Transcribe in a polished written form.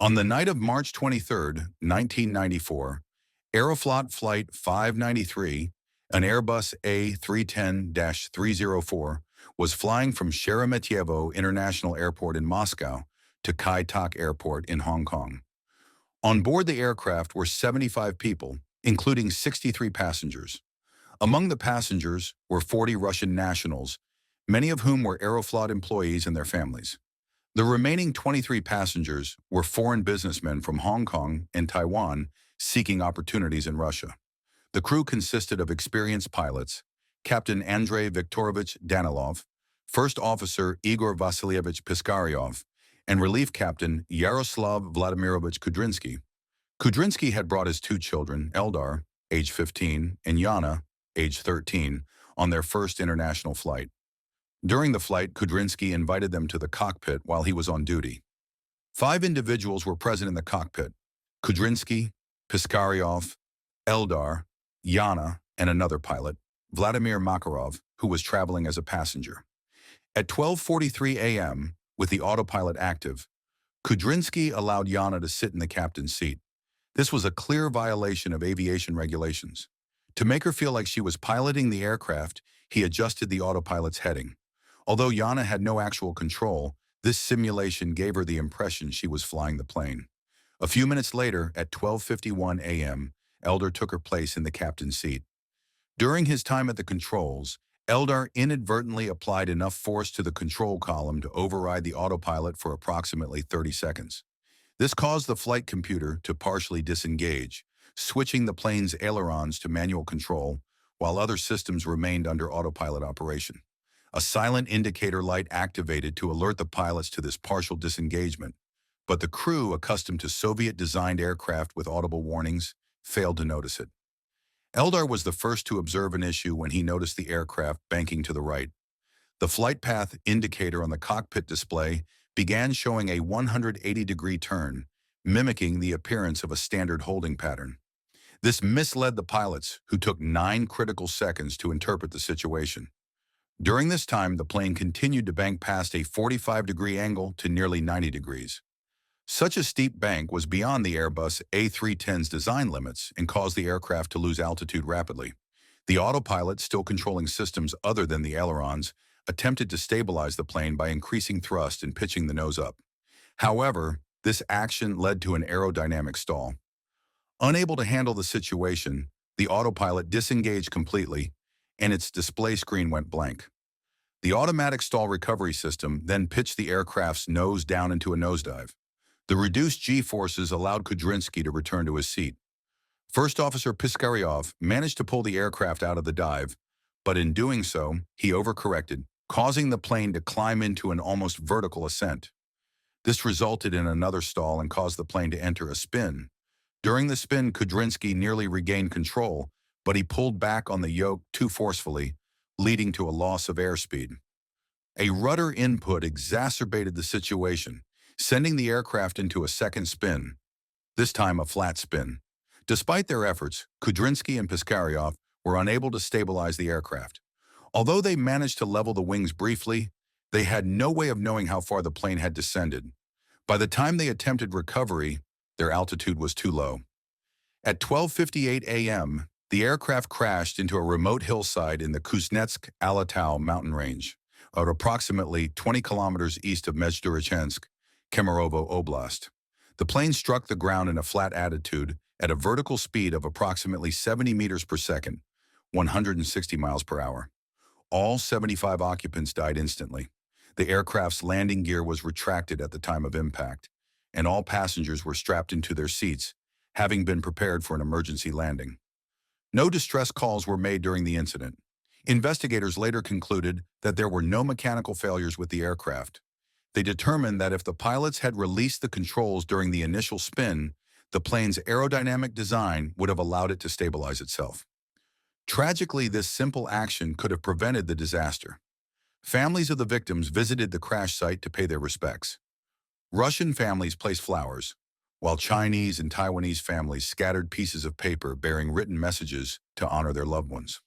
On the night of March 23, 1994, Aeroflot Flight 593, an Airbus A310-304, was flying from Sheremetyevo International Airport in Moscow to Kai Tak Airport in Hong Kong. On board the aircraft were 75 people, including 63 passengers. Among the passengers were 40 Russian nationals, many of whom were Aeroflot employees and their families. The remaining 23 passengers were foreign businessmen from Hong Kong and Taiwan seeking opportunities in Russia. The crew consisted of experienced pilots, Captain Andrei Viktorovich Danilov, First Officer Igor Vasilievich Piskaryov, and Relief Captain Yaroslav Vladimirovich Kudrinsky. Kudrinsky had brought his two children, Eldar, age 15, and Yana, age 13, on their first international flight. During the flight, Kudrinsky invited them to the cockpit while he was on duty. 5 individuals were present in the cockpit: Kudrinsky, Piskaryov, Eldar, Yana, and another pilot, Vladimir Makarov, who was traveling as a passenger. At 12:43 a.m., with the autopilot active, Kudrinsky allowed Yana to sit in the captain's seat. This was a clear violation of aviation regulations. To make her feel like she was piloting the aircraft, he adjusted the autopilot's heading. Although Yana had no actual control, this simulation gave her the impression she was flying the plane. A few minutes later, at 12:51 a.m., Eldar took her place in the captain's seat. During his time at the controls, Eldar inadvertently applied enough force to the control column to override the autopilot for approximately 30 seconds. This caused the flight computer to partially disengage, switching the plane's ailerons to manual control, while other systems remained under autopilot operation. A silent indicator light activated to alert the pilots to this partial disengagement, but the crew, accustomed to Soviet-designed aircraft with audible warnings, failed to notice it. Eldar was the first to observe an issue when he noticed the aircraft banking to the right. The flight path indicator on the cockpit display began showing a 180-degree turn, mimicking the appearance of a standard holding pattern. This misled the pilots, who took 9 critical seconds to interpret the situation. During this time, the plane continued to bank past a 45-degree angle to nearly 90 degrees. Such a steep bank was beyond the Airbus A310's design limits and caused the aircraft to lose altitude rapidly. The autopilot, still controlling systems other than the ailerons, attempted to stabilize the plane by increasing thrust and pitching the nose up. However, this action led to an aerodynamic stall. Unable to handle the situation, the autopilot disengaged completely, and its display screen went blank. The automatic stall recovery system then pitched the aircraft's nose down into a nosedive. The reduced G-forces allowed Kudrinsky to return to his seat. First Officer Piskaryov managed to pull the aircraft out of the dive, but in doing so, he overcorrected, causing the plane to climb into an almost vertical ascent. This resulted in another stall and caused the plane to enter a spin. During the spin, Kudrinsky nearly regained control, but he pulled back on the yoke too forcefully, leading to a loss of airspeed. A rudder input exacerbated the situation, sending the aircraft into a second spin, this time a flat spin. Despite their efforts, Kudrinsky and Piskaryov were unable to stabilize the aircraft. Although they managed to level the wings briefly, they had no way of knowing how far the plane had descended. By the time they attempted recovery, their altitude was too low. At 12:58 a.m., the aircraft crashed into a remote hillside in the Kuznetsk-Alatau mountain range, at approximately 20 kilometers east of Mezhdurichensk, Kemerovo Oblast. The plane struck the ground in a flat attitude at a vertical speed of approximately 70 meters per second, 160 miles per hour. All 75 occupants died instantly. The aircraft's landing gear was retracted at the time of impact, and all passengers were strapped into their seats, having been prepared for an emergency landing. No distress calls were made during the incident. Investigators later concluded that there were no mechanical failures with the aircraft. They determined that if the pilots had released the controls during the initial spin, the plane's aerodynamic design would have allowed it to stabilize itself. Tragically, this simple action could have prevented the disaster. Families of the victims visited the crash site to pay their respects. Russian families placed flowers, while Chinese and Taiwanese families scattered pieces of paper bearing written messages to honor their loved ones.